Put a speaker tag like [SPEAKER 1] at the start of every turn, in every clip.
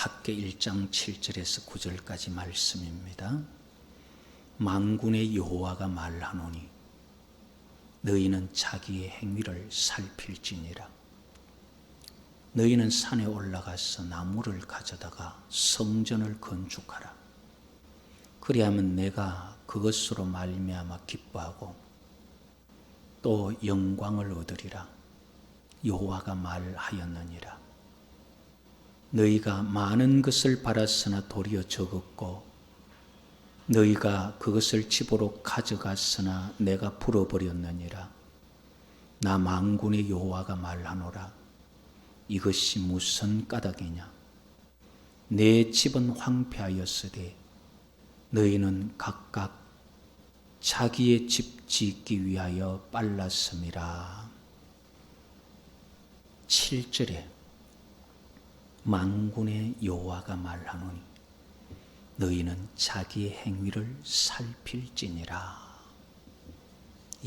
[SPEAKER 1] 학개 1장 7절에서 9절까지 말씀입니다. 만군의 여호와가 말하노니 너희는 자기의 행위를 살필지니라. 너희는 산에 올라가서 나무를 가져다가 성전을 건축하라. 그리하면 내가 그것으로 말미암아 기뻐하고 또 영광을 얻으리라. 여호와가 말하였느니라. 너희가 많은 것을 바랐으나 도리어 적었고 너희가 그것을 집으로 가져갔으나 내가 불어버렸느니라. 나 만군의 여호와가 말하노라. 이것이 무슨 까닭이냐? 내 집은 황폐하였으되 너희는 각각 자기의 집 짓기 위하여 빨랐음이라. 7절에 만군의 여호와가 말하노니 너희는 자기의 행위를 살필지니라.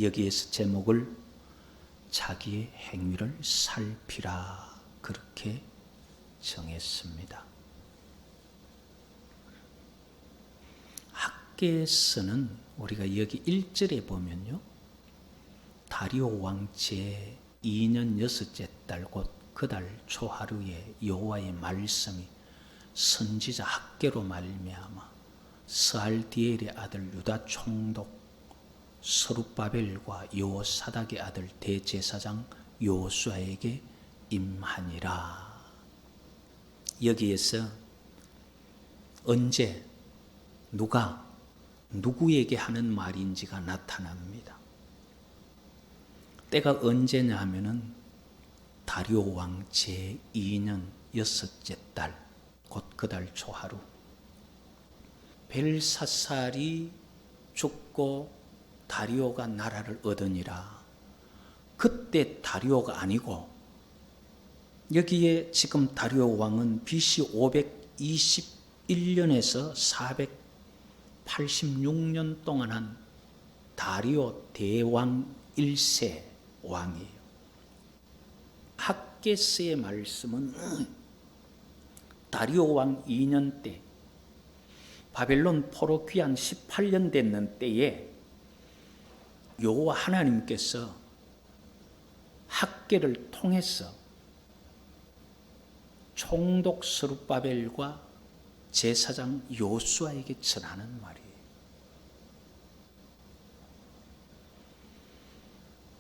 [SPEAKER 1] 여기에서 제목을 자기의 행위를 살피라 그렇게 정했습니다. 학개에서는 우리가 여기 1절에 보면요, 다리오 왕 제2년 6째 달 곧 그 달 초하루에 여호와의 말씀이 선지자 학개로 말미암아 스알디엘의 아들 유다 총독 스룹바벨과 여호사닥의 아들 대제사장 여호수아에게 임하니라. 여기에서 언제 누가 누구에게 하는 말인지가 나타납니다. 때가 언제냐 하면은 다리오 왕 제2년 6째 달 곧 그 달 초하루 벨사살이 죽고 다리오가 나라를 얻으니라. 그때 다리오가 아니고 여기에 지금 다리오 왕은 BC 521년에서 486년 동안 한 다리오 대왕 1세 왕이에요. 학개서의 말씀은 다리오 왕 2년 때 바벨론 포로 귀환 18년 됐는 때에 여호와 하나님께서 학개를 통해서 총독 스룹바벨과 제사장 여호수아에게 전하는 말이에요.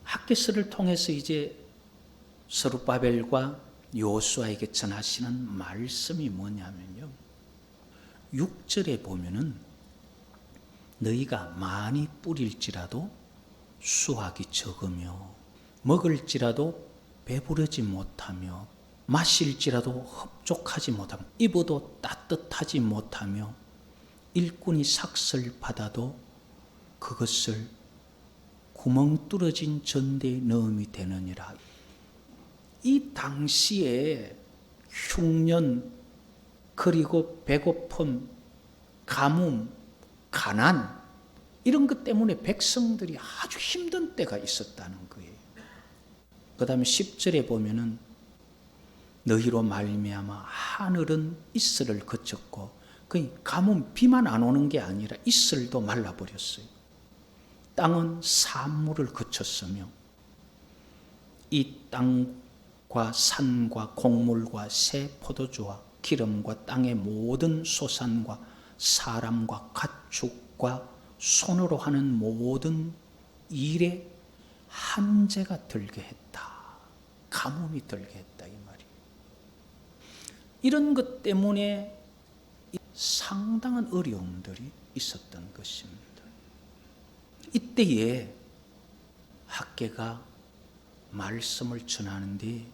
[SPEAKER 1] 학개서를 통해서 이제 스룹바벨과 여호수아에게 전하시는 말씀이 뭐냐면요, 6절에 보면은 너희가 많이 뿌릴지라도 수확이 적으며 먹을지라도 배부르지 못하며 마실지라도 흡족하지 못하며 입어도 따뜻하지 못하며 일꾼이 삭슬 받아도 그것을 구멍 뚫어진 전대에 넣음이 되느니라. 이 당시에 흉년 그리고 배고픔, 가뭄, 가난 이런 것 때문에 백성들이 아주 힘든 때가 있었다는 거예요. 그 다음에 10절에 보면은 너희로 말미암아 하늘은 이슬을 그쳤고 그 가뭄 비만 안 오는 게 아니라 이슬도 말라버렸어요. 땅은 산물을 그쳤으며 이 땅과 산과 곡물과 새 포도주와 기름과 땅의 모든 소산과 사람과 가축과 손으로 하는 모든 일에 한재가 들게 했다. 가뭄이 들게 했다 이 말이에요. 이런 것 때문에 상당한 어려움들이 있었던 것입니다. 이때에 학개가 말씀을 전하는데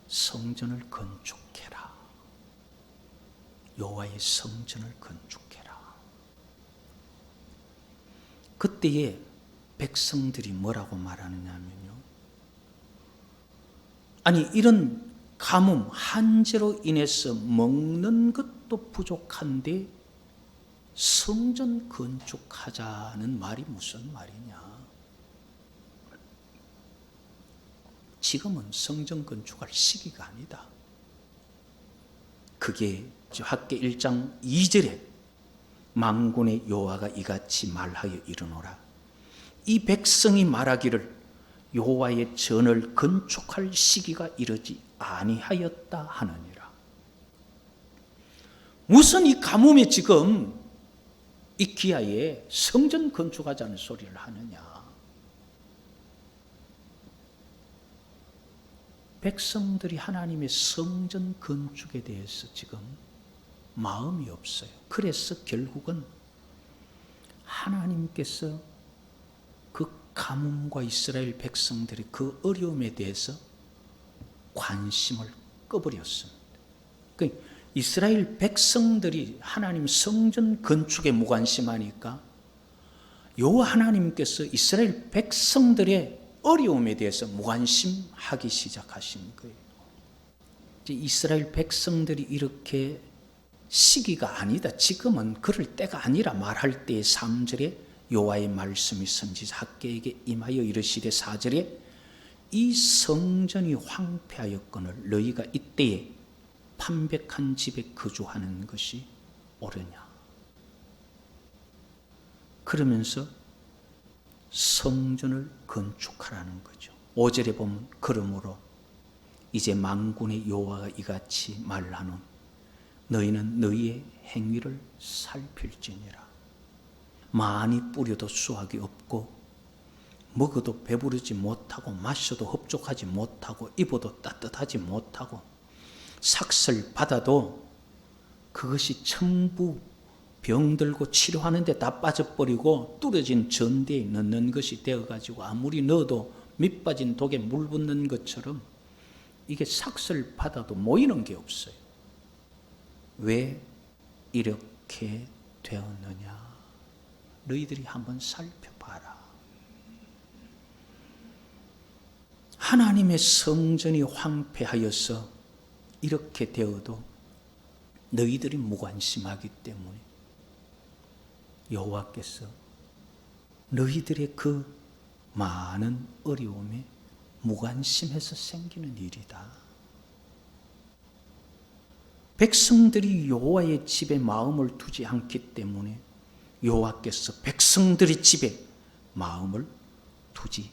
[SPEAKER 1] 성전을 건축해라. 여호와의 성전을 건축해라. 그때에 백성들이 뭐라고 말하느냐면요, 아니 이런 가뭄 한재로 인해서 먹는 것도 부족한데 성전 건축하자는 말이 무슨 말이냐? 지금은 성전 건축할 시기가 아니다. 그게 학개 1장 2절에 만군의 여호와가 이같이 말하여 이르노라. 이 백성이 말하기를 여호와의 전을 건축할 시기가 이르지 아니하였다 하느니라. 무슨 이 가뭄에 지금 이 기아에 성전 건축하자는 소리를 하느냐. 백성들이 하나님의 성전 건축에 대해서 지금 마음이 없어요. 그래서 결국은 하나님께서 그 가뭄과 이스라엘 백성들의 그 어려움에 대해서 관심을 꺼버렸습니다. 그러니까 이스라엘 백성들이 하나님 성전 건축에 무관심하니까 여호와 하나님께서 이스라엘 백성들의 어려움에 대해서 무관심하기 시작하신 거예요. 이스라엘 백성들이 이렇게 시기가 아니다, 지금은 그럴 때가 아니라 말할 때의 3절에 여호와의 말씀이 선지자 학개에게 임하여 이르시되 4절에 이 성전이 황폐하였거늘 너희가 이때에 판백한 집에 거주하는 것이 옳으냐. 그러면서 성전을 건축하라는 거죠. 5절에 보면 그러므로 이제 만군의 여호와가 이같이 말하노니 너희는 너희의 행위를 살필지니라. 많이 뿌려도 수확이 없고 먹어도 배부르지 못하고 마셔도 흡족하지 못하고 입어도 따뜻하지 못하고 삭슬 받아도 그것이 전부 병들고 치료하는데 다 빠져버리고 뚫어진 전대에 넣는 것이 되어가지고 아무리 넣어도 밑 빠진 독에 물 붓는 것처럼 이게 삭슬 받아도 모이는 게 없어요. 왜 이렇게 되었느냐? 너희들이 한번 살펴봐라. 하나님의 성전이 황폐하여서 이렇게 되어도 너희들이 무관심하기 때문에 여호와께서 너희들의 그 많은 어려움에 무관심해서 생기는 일이다. 백성들이 여호와의 집에 마음을 두지 않기 때문에 여호와께서 백성들의 집에 마음을 두지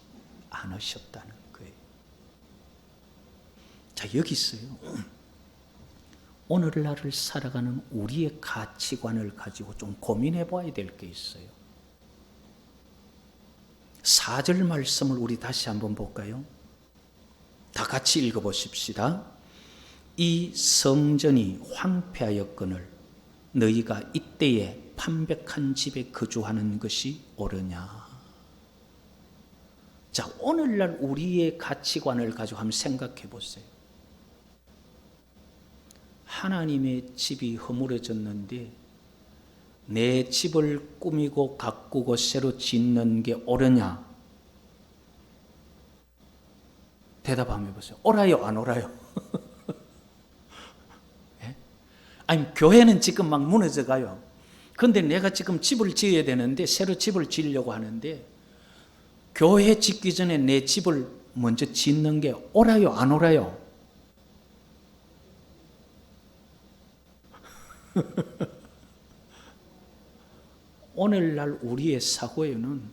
[SPEAKER 1] 않으셨다는 거예요. 자, 여기서요, 오늘날을 살아가는 우리의 가치관을 가지고 좀 고민해 봐야 될 게 있어요. 4절 말씀을 우리 다시 한번 볼까요? 다 같이 읽어보십시다. 이 성전이 황폐하였거늘 너희가 이때에 판백한 집에 거주하는 것이 옳으냐. 자, 오늘날 우리의 가치관을 가지고 한번 생각해 보세요. 하나님의 집이 허물어졌는데 내 집을 꾸미고 가꾸고 새로 짓는 게 옳으냐? 대답 한번 해보세요. 옳아요, 안 옳아요? 네? 아니, 교회는 지금 막 무너져 가요. 그런데 내가 지금 집을 지어야 되는데 새로 집을 지으려고 하는데 교회 짓기 전에 내 집을 먼저 짓는 게 옳아요, 안 옳아요? 오늘날 우리의 사고에는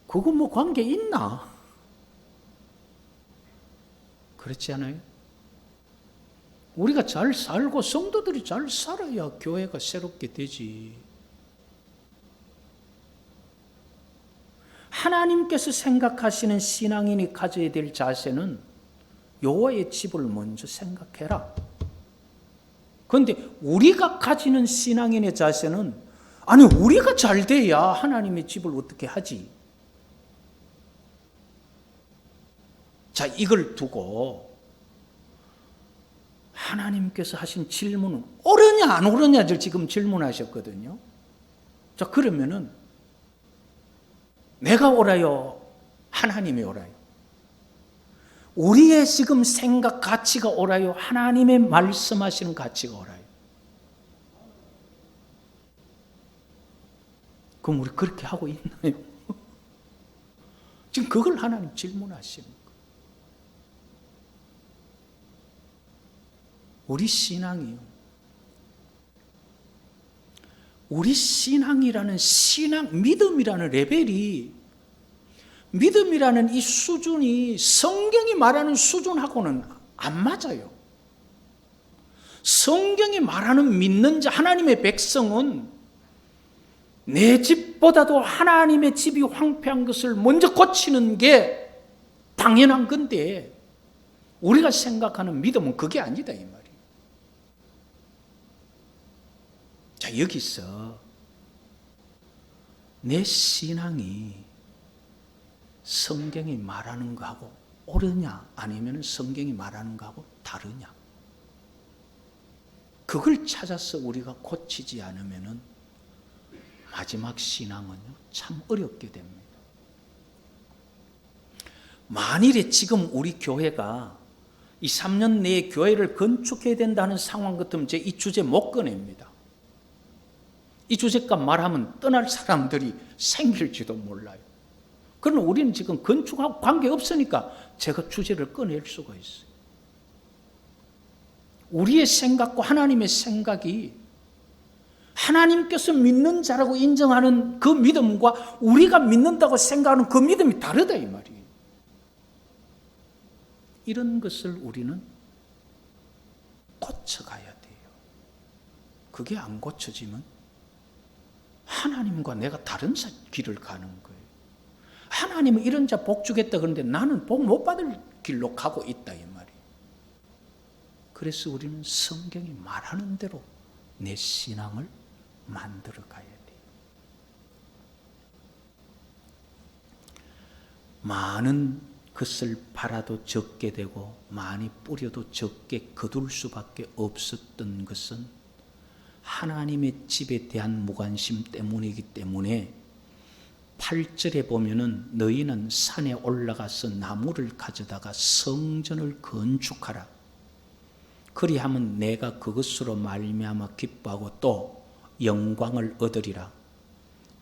[SPEAKER 1] 그거 뭐 관계 있나? 그렇지 않아요? 우리가 잘 살고 성도들이 잘 살아야 교회가 새롭게 되지. 하나님께서 생각하시는 신앙인이 가져야 될 자세는 여호와의 집을 먼저 생각해라. 그런데 우리가 가지는 신앙인의 자세는 아니, 우리가 잘 돼야 하나님의 집을 어떻게 하지? 자, 이걸 두고 하나님께서 하신 질문은 옳으냐 안 옳으냐를 지금 질문하셨거든요. 자, 그러면은 내가 옳아요? 하나님이 옳아요? 우리의 지금 생각 가치가 옳아요? 하나님의 말씀하시는 가치가 옳아요? 그럼 우리 그렇게 하고 있나요? 지금 그걸 하나님 질문하시는 거예요. 우리 신앙이요, 우리 신앙이라는 믿음이라는 레벨이, 믿음이라는 이 수준이 성경이 말하는 수준하고는 안 맞아요. 성경이 말하는 믿는 자, 하나님의 백성은 내 집보다도 하나님의 집이 황폐한 것을 먼저 고치는 게 당연한 건데, 우리가 생각하는 믿음은 그게 아니다 이 말이에요. 자, 여기서 내 신앙이 성경이 말하는 거하고 옳으냐, 아니면 성경이 말하는 거하고 다르냐, 그걸 찾아서 우리가 고치지 않으면 마지막 신앙은요, 참 어렵게 됩니다. 만일에 지금 우리 교회가 이 3년 내에 교회를 건축해야 된다는 상황 같으면 제 이 주제 못 꺼냅니다. 이 주제값 말하면 떠날 사람들이 생길지도 몰라요. 그러나 우리는 지금 건축하고 관계없으니까 제가 주제를 꺼낼 수가 있어요. 우리의 생각과 하나님의 생각이, 하나님께서 믿는 자라고 인정하는 그 믿음과 우리가 믿는다고 생각하는 그 믿음이 다르다 이 말이에요. 이런 것을 우리는 고쳐가야 돼요. 그게 안 고쳐지면 하나님과 내가 다른 길을 가는 거예요. 하나님은 이런 자 복 주겠다 그러는데 나는 복 못 받을 길로 가고 있다 이 말이에요. 그래서 우리는 성경이 말하는 대로 내 신앙을 만들어 가야 돼요. 많은 것을 팔아도 적게 되고 많이 뿌려도 적게 거둘 수밖에 없었던 것은 하나님의 집에 대한 무관심 때문이기 때문에 8절에 보면은 너희는 산에 올라가서 나무를 가져다가 성전을 건축하라. 그리하면 내가 그것으로 말미암아 기뻐하고 또 영광을 얻으리라.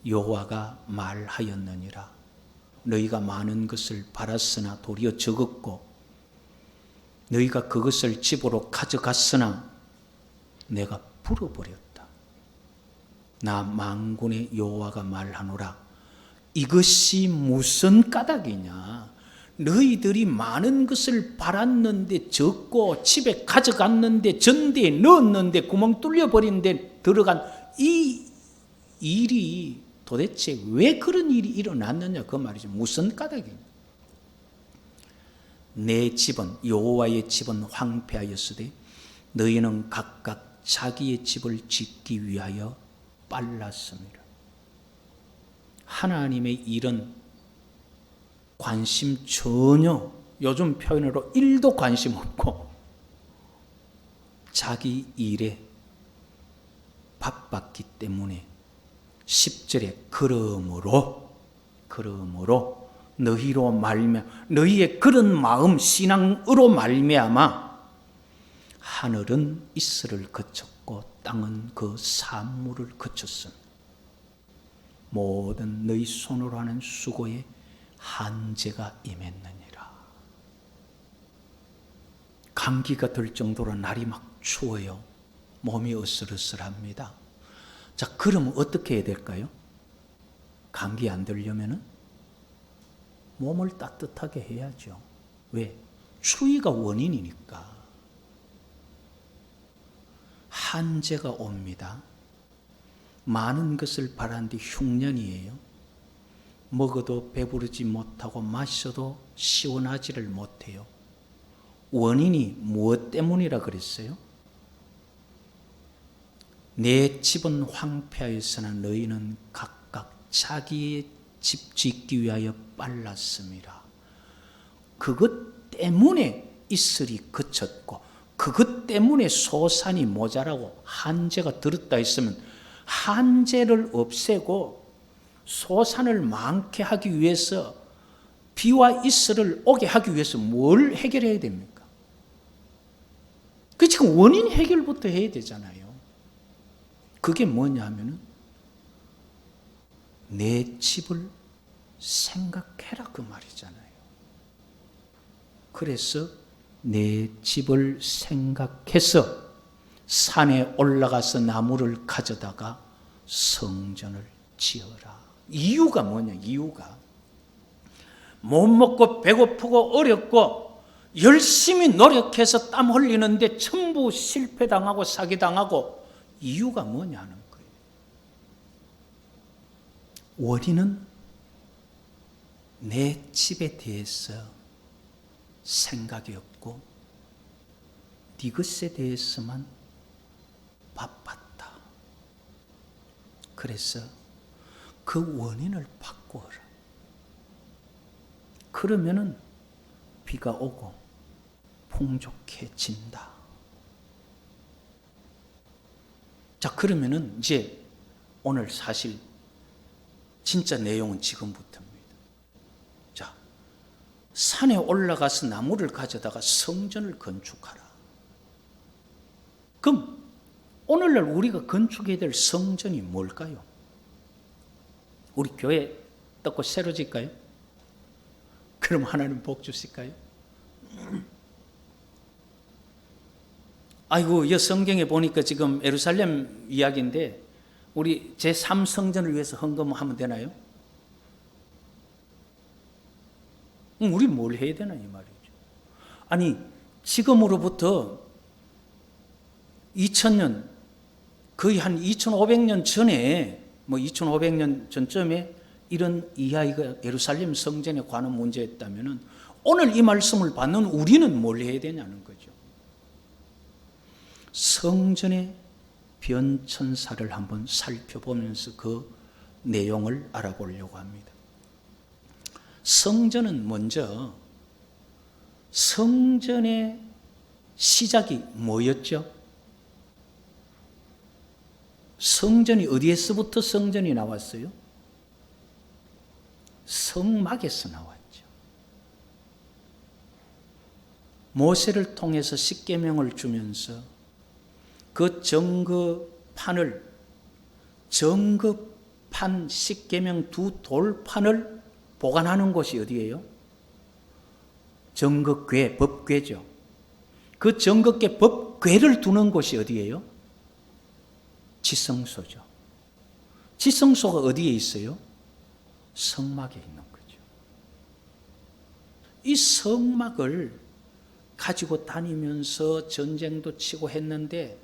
[SPEAKER 1] 여호와가 말하였느니라. 너희가 많은 것을 팔았으나 도리어 적었고 너희가 그것을 집으로 가져갔으나 내가 불어버렸다. 나 만군의 여호와가 말하노라. 이것이 무슨 까닭이냐? 너희들이 많은 것을 팔았는데 적고 집에 가져갔는데 전대에 넣었는데 구멍 뚫려버린 데 들어간 이 일이 도대체 왜 그런 일이 일어났느냐 그 말이죠. 무슨 까닭이냐? 내 집은, 여호와의 집은 황폐하였으되 너희는 각각 자기의 집을 짓기 위하여 빨랐습니다. 하나님의 일은 관심 전혀, 요즘 표현으로 1도 관심 없고 자기 일에 바빴기 때문에 10절에 그러므로 너희로 말미암아, 너희의 그런 마음 신앙으로 말미암아 하늘은 이슬을 거쳤고 땅은 그 산물을 거쳤으니 모든 너희 손으로 하는 수고에 한재가 임했느니라. 감기가 들 정도로 날이 막 추워요. 몸이 으슬으슬합니다. 자, 그러면 어떻게 해야 될까요? 감기 안 들려면은 몸을 따뜻하게 해야죠. 왜? 추위가 원인이니까. 한재가 옵니다. 많은 것을 바란 뒤 흉년이에요. 먹어도 배부르지 못하고 마셔도 시원하지를 못해요. 원인이 무엇 때문이라 그랬어요? 내 집은 황폐하였으나 너희는 각각 자기의 집 짓기 위하여 빨랐습니다. 그것 때문에 이슬이 그쳤고 그것 때문에 소산이 모자라고 한재가 들었다 했으면 한재를 없애고 소산을 많게 하기 위해서 비와 이슬을 오게 하기 위해서 뭘 해결해야 됩니까? 그 지금 원인 해결부터 해야 되잖아요. 그게 뭐냐 하면은 내 집을 생각해라 그 말이잖아요. 그래서 내 집을 생각해서 산에 올라가서 나무를 가져다가 성전을 지어라. 이유가 뭐냐? 이유가 못 먹고 배고프고 어렵고 열심히 노력해서 땀 흘리는데 전부 실패당하고 사기당하고 이유가 뭐냐는 거예요. 원인은 내 집에 대해서 생각이 없고 네 것에 대해서만 바빴다. 그래서 그 원인을 바꾸어라. 그러면은 비가 오고 풍족해진다. 자, 그러면은 이제 오늘 사실 진짜 내용은 지금부터입니다. 자, 산에 올라가서 나무를 가져다가 성전을 건축하라. 그럼 오늘날 우리가 건축해야 될 성전이 뭘까요? 우리 교회 떴고 새로 질까요? 그럼 하나님 복 주실까요? 아이고, 이 성경에 보니까 지금 예루살렘 이야기인데 우리 제3성전을 위해서 헌금하면 되나요? 우리 뭘 해야 되나 이 말이죠. 아니, 지금으로부터 2000년, 거의 한 2500년 전에, 2500년 전쯤에 이런 이야기가 예루살렘 성전에 관한 문제였다면 오늘 이 말씀을 받는 우리는 뭘 해야 되냐는 거죠. 성전의 변천사를 한번 살펴보면서 그 내용을 알아보려고 합니다. 성전은 먼저 성전의 시작이 뭐였죠? 성전이 어디에서부터 성전이 나왔어요? 성막에서 나왔죠. 모세를 통해서 십계명을 주면서 그 정거판 십계명 두 돌판을 보관하는 곳이 어디예요? 정거궤, 법궤죠. 그 정거궤 법궤를 두는 곳이 어디예요? 지성소죠. 지성소가 어디에 있어요? 성막에 있는 거죠. 이 성막을 가지고 다니면서 전쟁도 치고 했는데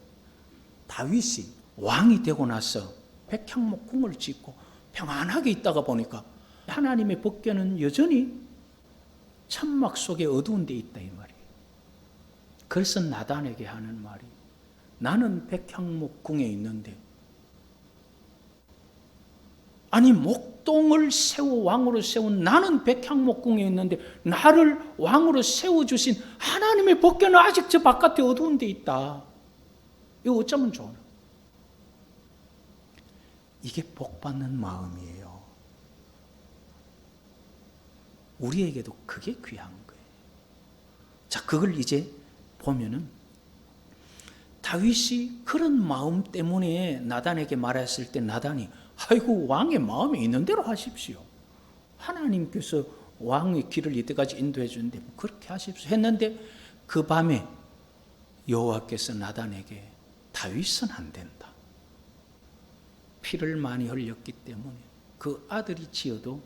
[SPEAKER 1] 다윗이 왕이 되고 나서 백향목궁을 짓고 평안하게 있다가 보니까 하나님의 법궤는 여전히 천막 속에 어두운 데 있다 이 말이에요. 그래서 나단에게 하는 말이 나는 백향목궁에 있는데 아니 목동을 왕으로 세운 나는 백향목궁에 있는데 나를 왕으로 세워주신 하나님의 법궤는 아직 저 바깥에 어두운 데 있다. 이거 어쩌면 좋아? 이게 복받는 마음이에요. 우리에게도 그게 귀한 거예요. 자, 그걸 이제 보면은 다윗이 그런 마음 때문에 나단에게 말했을 때 나단이 아이고 왕의 마음에 있는 대로 하십시오. 하나님께서 왕의 길을 이때까지 인도해 주는데 그렇게 하십시오 했는데 그 밤에 여호와께서 나단에게 다윗은 안 된다. 피를 많이 흘렸기 때문에 그 아들이 지어도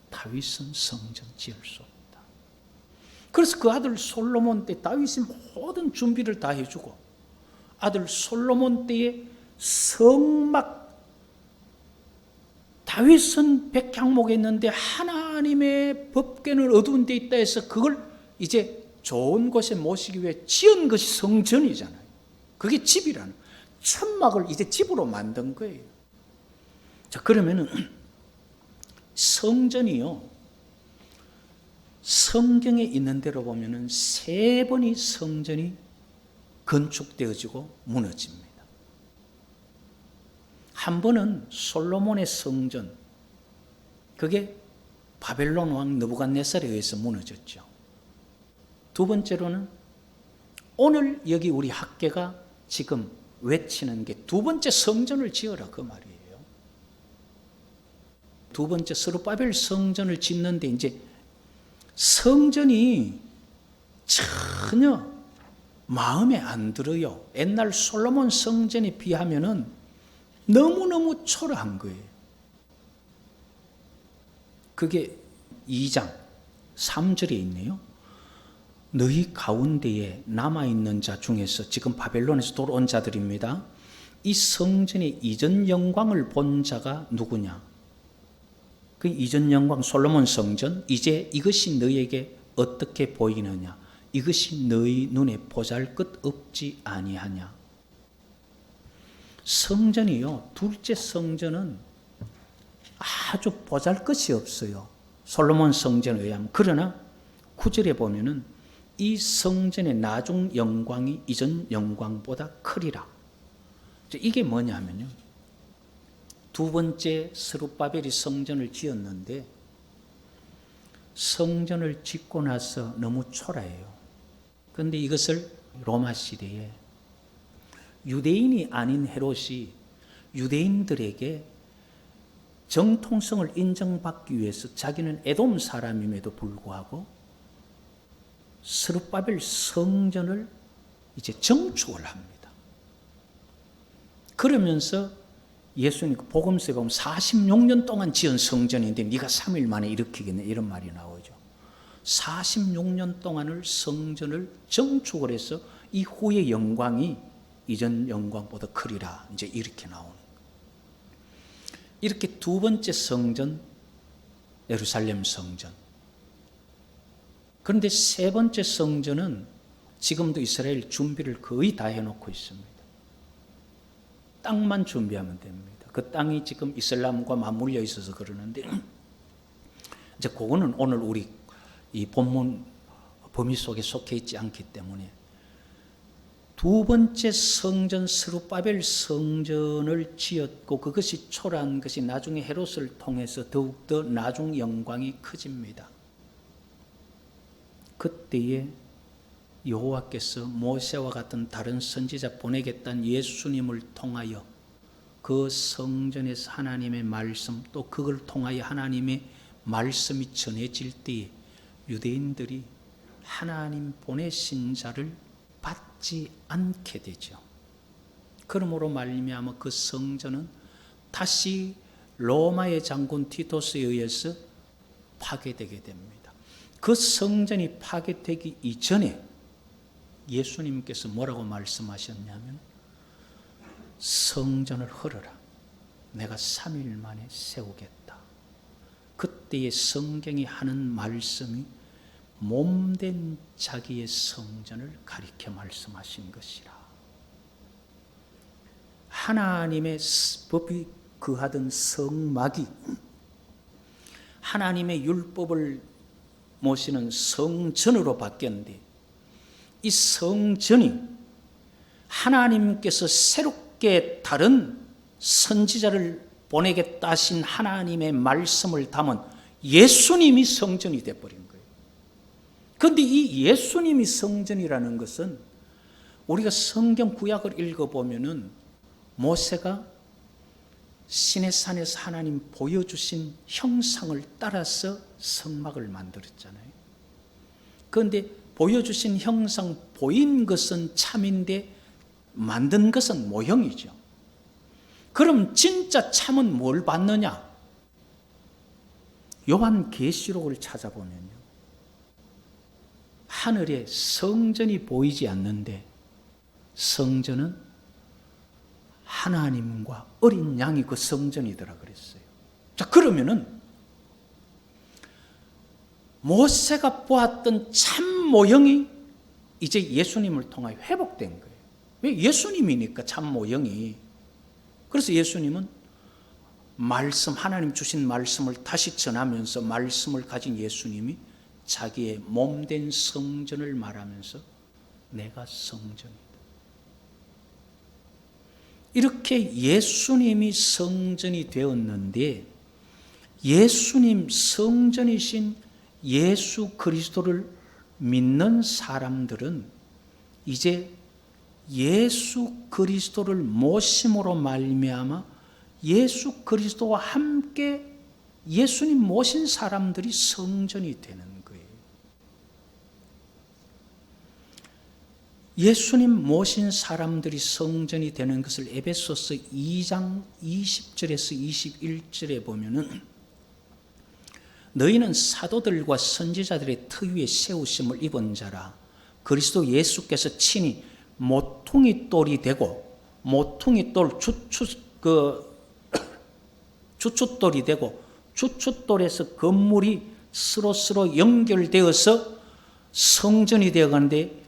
[SPEAKER 1] 다윗은 성전 지을 수 없다. 그래서 그 아들 솔로몬 때 다윗이 모든 준비를 다 해주고 아들 솔로몬 때에 성막 다윗은 백향목에 있는데 하나님의 법궤는 어두운 데 있다 해서 그걸 이제 좋은 곳에 모시기 위해 지은 것이 성전이잖아요. 그게 집이라는 천막을 이제 집으로 만든 거예요. 자, 그러면은 성전이요. 성경에 있는 대로 보면은 3번이 성전이 건축되어지고 무너집니다. 한 번은 솔로몬의 성전, 그게 바벨론 왕 느부갓네살에 의해서 무너졌죠. 두 번째로는 오늘 여기 우리 학계가 지금 외치는 게 두 번째 성전을 지어라 그 말이에요. 두 번째 스룹바벨 성전을 짓는데 이제 성전이 전혀 마음에 안 들어요. 옛날 솔로몬 성전에 비하면은 너무너무 초라한 거예요. 그게 2장 3절에 있네요. 너희 가운데에 남아있는 자 중에서, 지금 바벨론에서 돌아온 자들입니다. 이 성전의 이전 영광을 본 자가 누구냐? 그 이전 영광 솔로몬 성전, 이제 이것이 너희에게 어떻게 보이느냐? 이것이 너희 눈에 보잘것 없지 아니하냐? 성전이요, 둘째 성전은 아주 보잘것이 없어요. 솔로몬 성전에 의하면. 그러나 9절에 보면은 이 성전의 나중 영광이 이전 영광보다 크리라. 이게 뭐냐면요, 두 번째 스룹바벨이 성전을 지었는데 성전을 짓고 나서 너무 초라해요. 그런데 이것을 로마 시대에 유대인이 아닌 헤롯이 유대인들에게 정통성을 인정받기 위해서, 자기는 에돔 사람임에도 불구하고 스룹바벨 성전을 이제 정축을 합니다. 그러면서 예수님 복음서에 보면 46년 동안 지은 성전인데 네가 3일 만에 일으키겠네, 이런 말이 나오죠. 46년 동안을 성전을 정축을 해서 이 후의 영광이 이전 영광보다 크리라, 이제 이렇게 나오는 거예요. 이렇게 두 번째 성전, 예루살렘 성전. 그런데 세 번째 성전은 지금도 이스라엘 준비를 거의 다 해놓고 있습니다. 땅만 준비하면 됩니다. 그 땅이 지금 이슬람과 맞물려 있어서 그러는데, 이제 그거는 오늘 우리 이 본문 범위 속에 속해 있지 않기 때문에, 두 번째 성전 스룹바벨 성전을 지었고 그것이 초라한 것이 나중에 헤롯을 통해서 더욱더 나중 영광이 커집니다. 그때에 여호와께서 모세와 같은 다른 선지자 보내겠다는 예수님을 통하여 그 성전에서 하나님의 말씀, 또 그걸 통하여 하나님의 말씀이 전해질 때에 유대인들이 하나님 보내신 자를 받지 않게 되죠. 그러므로 말미암아 그 성전은 다시 로마의 장군 티토스에 의해서 파괴되게 됩니다. 그 성전이 파괴되기 이전에 예수님께서 뭐라고 말씀하셨냐면, 성전을 헐어라, 내가 3일 만에 세우겠다. 그때의 성경이 하는 말씀이 몸된 자기의 성전을 가리켜 말씀하신 것이라. 하나님의 법이 거하던 성막이 하나님의 율법을 모시는 성전으로 바뀌었는데, 이 성전이 하나님께서 새롭게 다른 선지자를 보내겠다 하신 하나님의 말씀을 담은 예수님이 성전이 되어버린 거예요. 그런데 이 예수님이 성전이라는 것은 우리가 성경 구약을 읽어보면은 모세가 시내산에서 하나님 보여주신 형상을 따라서 성막을 만들었잖아요. 그런데 보여주신 형상, 보인 것은 참인데 만든 것은 모형이죠. 그럼 진짜 참은 뭘 받느냐? 요한계시록을 찾아보면요, 하늘에 성전이 보이지 않는데 성전은 하나님과 어린 양이 그 성전이더라 그랬어요. 자, 그러면은 모세가 보았던 참 모형이 이제 예수님을 통하여 회복된 거예요. 왜? 예수님이니까 참 모형이. 그래서 예수님은 말씀, 하나님 주신 말씀을 다시 전하면서 말씀을 가진 예수님이 자기의 몸된 성전을 말하면서 내가 성전이다. 이렇게 예수님이 성전이 되었는데, 예수님 성전이신 예수 그리스도를 믿는 사람들은 이제 예수 그리스도를 모심으로 말미암아 예수 그리스도와 함께 예수님 모신 사람들이 성전이 되는 거예요. 예수님 모신 사람들이 성전이 되는 것을 에베소서 2장 20절에서 21절에 보면은 너희는 사도들과 선지자들의 특위에 세우심을 입은 자라. 그리스도 예수께서 친히 모퉁이 돌이 되고 모퉁이 돌 주춧돌이 되고 주춧돌에서 건물이 서로 연결되어서 성전이 되어가는데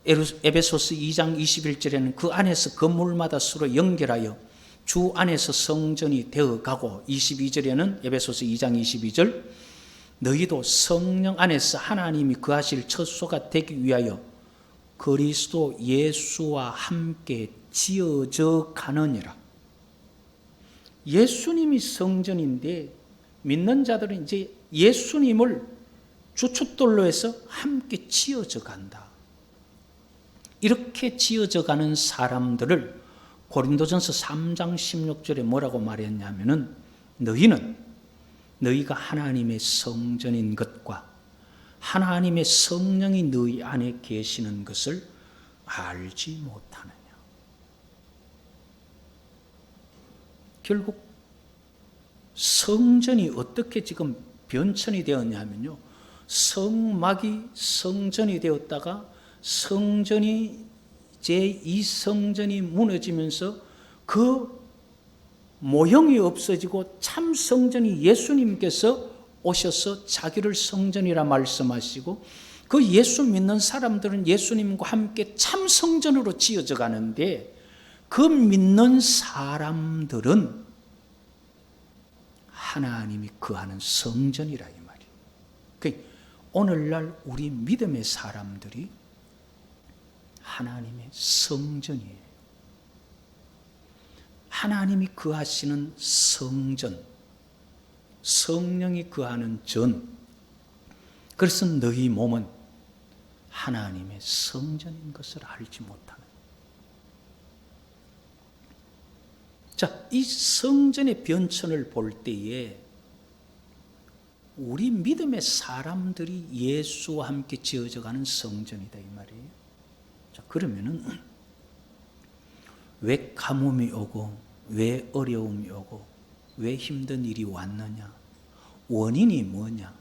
[SPEAKER 1] 에베소서 2장 21절에는 그 안에서 건물마다 서로 연결하여 주 안에서 성전이 되어가고 22절에는 에베소서 2장 22절 너희도 성령 안에서 하나님이 거하실 처소가 되기 위하여 그리스도 예수와 함께 지어져 가느니라. 예수님이 성전인데 믿는 자들은 이제 예수님을 주춧돌로 해서 함께 지어져 간다. 이렇게 지어져 가는 사람들을 고린도전서 3장 16절에 뭐라고 말했냐면은 너희가 하나님의 성전인 것과 하나님의 성령이 너희 안에 계시는 것을 알지 못하느냐. 결국 성전이 어떻게 지금 변천이 되었냐면요, 성막이 성전이 되었다가 성전이 제2 성전이 무너지면서 그 모형이 없어지고 참 성전이 예수님께서 오셔서 자기를 성전이라 말씀하시고 그 예수 믿는 사람들은 예수님과 함께 참 성전으로 지어져 가는데 그 믿는 사람들은 하나님이 거하는 성전이라 이 말이에요. 그러니까 오늘날 우리 믿음의 사람들이 하나님의 성전이에요. 하나님이 거하시는 성전, 성령이 거하는 전. 그래서 너희 몸은 하나님의 성전인 것을 알지 못하는. 자, 이 성전의 변천을 볼 때에 우리 믿음의 사람들이 예수와 함께 지어져가는 성전이다 이 말이에요. 자, 그러면은 왜 가뭄이 오고 왜 어려움이 오고 왜 힘든 일이 왔느냐? 원인이 뭐냐?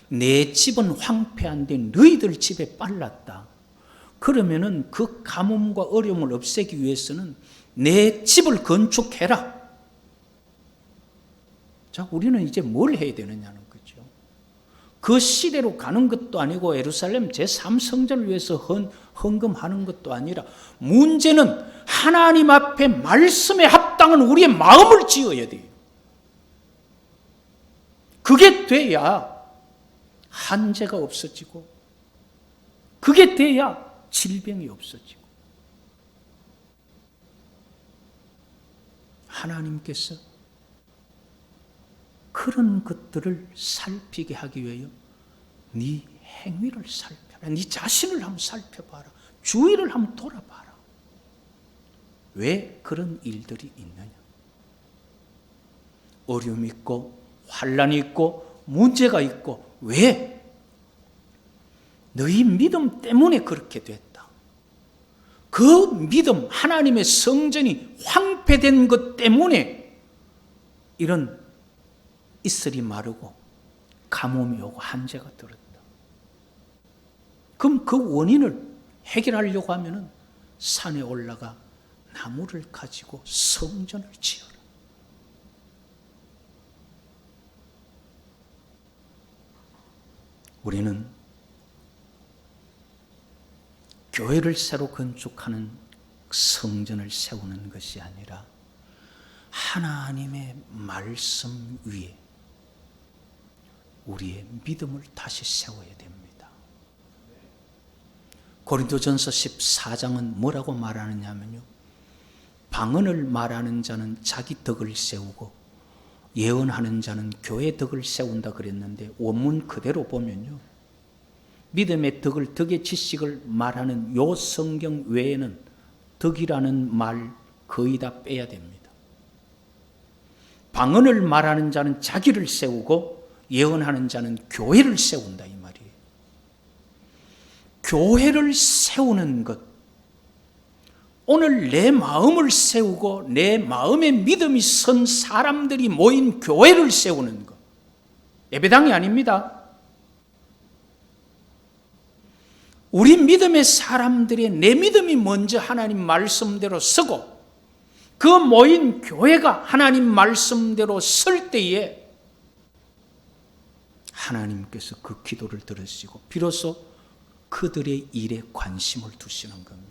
[SPEAKER 1] 내 집은 황폐한데 너희들 집에 빨랐다. 그러면은 그 가뭄과 어려움을 없애기 위해서는 내 집을 건축해라. 자, 우리는 이제 뭘 해야 되느냐는 거죠. 그 시대로 가는 것도 아니고 예루살렘 제3성전을 위해서 헌금하는 것도 아니라 문제는 하나님 앞에 말씀에 합당한 우리의 마음을 지어야 돼요. 그게 돼야 한재가 없어지고 그게 돼야 질병이 없어지고 하나님께서 그런 것들을 살피게 하기 위하여 네 행위를 살펴라. 네 자신을 한번 살펴봐라. 주위를 한번 돌아봐라. 왜 그런 일들이 있느냐? 어려움이 있고 환난이 있고 문제가 있고 왜? 너희 믿음 때문에 그렇게 됐다. 그 믿음, 하나님의 성전이 황폐된 것 때문에 이런 이슬이 마르고 가뭄이 오고 한재가 들었다. 그럼 그 원인을 해결하려고 하면은 산에 올라가 나무를 가지고 성전을 지어라. 우리는 교회를 새로 건축하는 성전을 세우는 것이 아니라 하나님의 말씀 위에 우리의 믿음을 다시 세워야 됩니다. 고린도전서 14장은 뭐라고 말하느냐면요, 방언을 말하는 자는 자기 덕을 세우고 예언하는 자는 교회 덕을 세운다 그랬는데 원문 그대로 보면요, 믿음의 덕을, 덕의 지식을 말하는 요 성경 외에는 덕이라는 말 거의 다 빼야 됩니다. 방언을 말하는 자는 자기를 세우고 예언하는 자는 교회를 세운다 이 말이에요. 교회를 세우는 것, 오늘 내 마음을 세우고 내 마음의 믿음이 선 사람들이 모인 교회를 세우는 것, 예배당이 아닙니다. 우리 믿음의 사람들의 내 믿음이 먼저 하나님 말씀대로 서고 그 모인 교회가 하나님 말씀대로 설 때에 하나님께서 그 기도를 들으시고 비로소 그들의 일에 관심을 두시는 겁니다.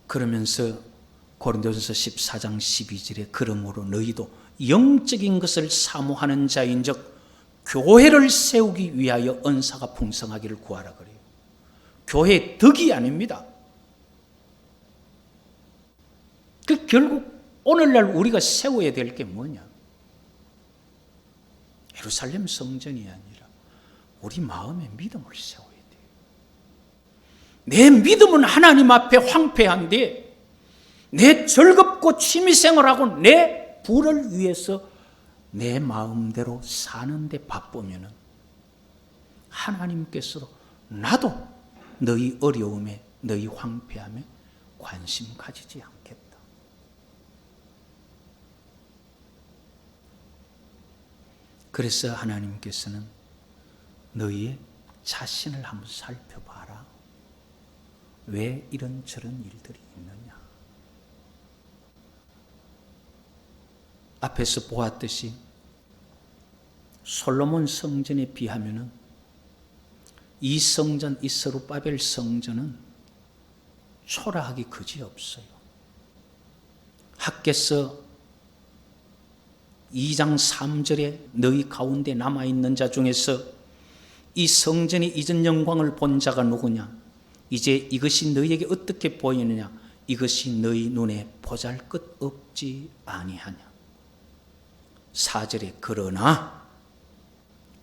[SPEAKER 1] 그러면서 고린도전서 14장 12절에 그러므로 너희도 영적인 것을 사모하는 자인즉 교회를 세우기 위하여 은사가 풍성하기를 구하라 그래요. 교회 덕이 아닙니다. 그 결국 오늘날 우리가 세워야 될 게 뭐냐? 예루살렘 성전이 아니라 우리 마음의 믿음을 세워야 돼요. 내 믿음은 하나님 앞에 황폐한데 내 즐겁고 취미생활하고 내 부를 위해서 내 마음대로 사는데 바쁘면 하나님께서도 나도 너희 어려움에 너희 황폐함에 관심 가지지 않겠다. 그래서 하나님께서는 너희의 자신을 한번 살펴봐라. 왜 이런저런 일들이 있느냐? 앞에서 보았듯이 솔로몬 성전에 비하면 이 성전, 이 스룹바벨 성전은 초라하기 그지없어요. 학개서 2장 3절에 너희 가운데 남아있는 자 중에서 이 성전의 이전 영광을 본 자가 누구냐? 이제 이것이 너희에게 어떻게 보이느냐? 이것이 너희 눈에 보잘것없지 아니하냐? 4절에 그러나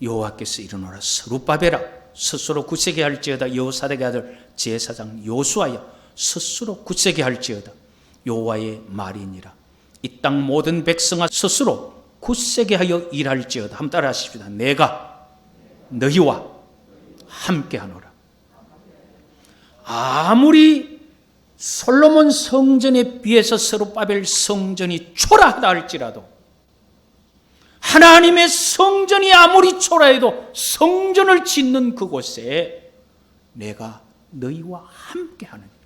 [SPEAKER 1] 여호와께서 이르노라 스룹바벨아 스스로 굳세게 할지어다 여호사닥의 아들 제사장 요수아여 스스로 굳세게 할지어다 여호와의 말이니라. 이 땅 모든 백성아 스스로 굳세게 하여 일할지어다. 한번 따라 하십시다. 내가 너희와 함께하노라. 아무리 솔로몬 성전에 비해서 스룹바벨 성전이 초라하다 할지라도 하나님의 성전이 아무리 초라해도 성전을 짓는 그곳에 내가 너희와 함께하느니라.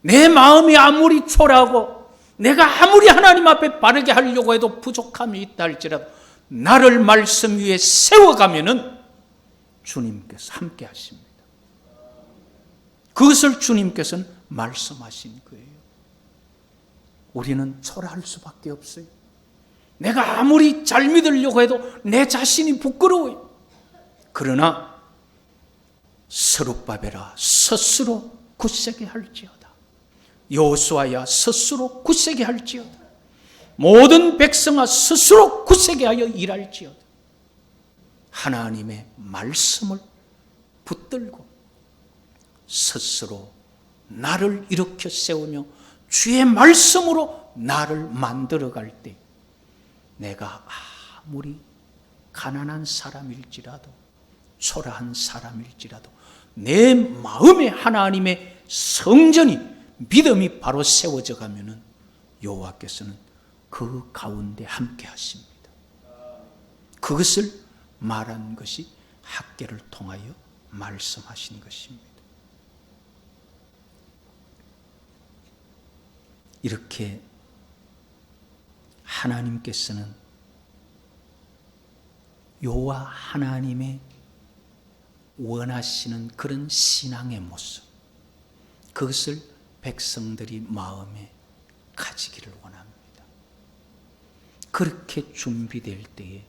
[SPEAKER 1] 내 마음이 아무리 초라하고 내가 아무리 하나님 앞에 바르게 하려고 해도 부족함이 있다 할지라도 나를 말씀 위에 세워가면은 주님께서 함께 하십니다. 그것을 주님께서는 말씀하신 거예요. 우리는 초라할 수밖에 없어요. 내가 아무리 잘 믿으려고 해도 내 자신이 부끄러워요. 그러나 스룹바벨아 스스로 굳세게 할지어다. 여호수아야 스스로 굳세게 할지어다. 모든 백성아 스스로 굳세게 하여 일할지어다. 하나님의 말씀을 붙들고 스스로 나를 일으켜 세우며 주의 말씀으로 나를 만들어갈 때 내가 아무리 가난한 사람일지라도 초라한 사람일지라도 내 마음에 하나님의 성전이 믿음이 바로 세워져 가면은 여호와께서는 그 가운데 함께 하십니다. 그것을 말한 것이 학개를 통하여 말씀하신 것입니다. 이렇게 하나님께서는 여호와 하나님의 원하시는 그런 신앙의 모습, 그것을 백성들이 마음에 가지기를 원합니다. 그렇게 준비될 때에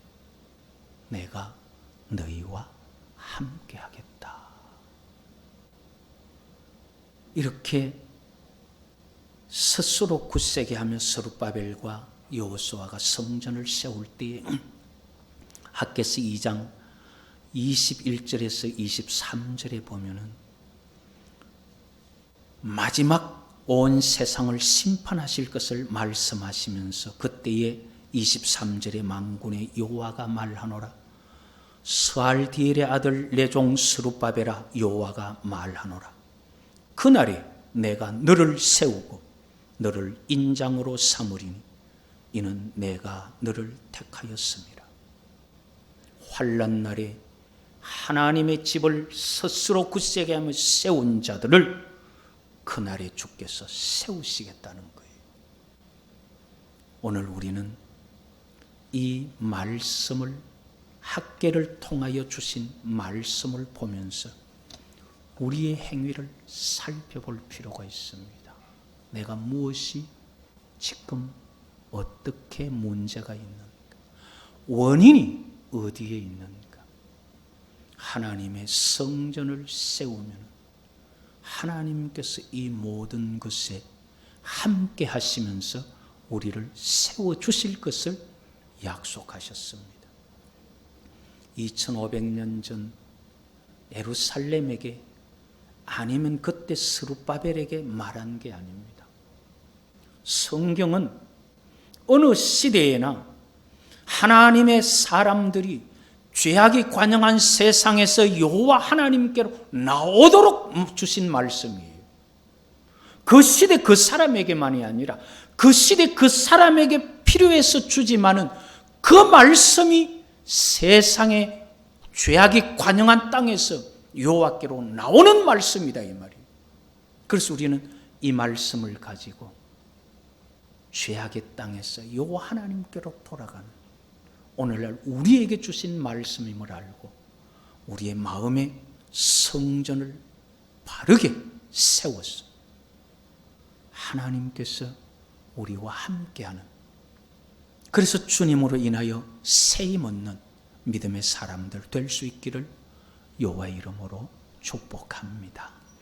[SPEAKER 1] 내가 너희와 함께 하겠다. 이렇게 스스로 굳세게 하며 스룹바벨과 여호수아가 성전을 세울 때에 학개서 2장 21절에서 23절에 보면은 마지막 온 세상을 심판하실 것을 말씀하시면서 그때에 23절에 만군의 여호와가 말하노라 스알디엘의 아들 내 종 스룹바벨아, 여호와가 말하노라. 그날에 내가 너를 세우고 너를 인장으로 삼으리니 이는 내가 너를 택하였습니다. 환난 날에 하나님의 집을 스스로 굳세게 하며 세운 자들을 그날에 주께서 세우시겠다는 거예요. 오늘 우리는 이 말씀을, 학계를 통하여 주신 말씀을 보면서 우리의 행위를 살펴볼 필요가 있습니다. 내가 무엇이 지금 어떻게 문제가 있는가? 원인이 어디에 있는가? 하나님의 성전을 세우면 하나님께서 이 모든 것에 함께 하시면서 우리를 세워주실 것을 약속하셨습니다. 2500년 전 예루살렘에게, 아니면 그때 스룹바벨에게 말한 게 아닙니다. 성경은 어느 시대에나 하나님의 사람들이 죄악이 관영한 세상에서 여호와 하나님께로 나오도록 주신 말씀이에요. 그 시대 그 사람에게만이 아니라 그 시대 그 사람에게 필요해서 주지만은 그 말씀이 세상에 죄악이 관영한 땅에서 여호와께로 나오는 말씀이다, 이 말이에요. 그래서 우리는 이 말씀을 가지고 죄악의 땅에서 여호와 하나님께로 돌아가는 오늘날 우리에게 주신 말씀임을 알고 우리의 마음에 성전을 바르게 세워서 하나님께서 우리와 함께하는, 그래서 주님으로 인하여 세임 얻는 믿음의 사람들 될 수 있기를 여호와의 이름으로 축복합니다.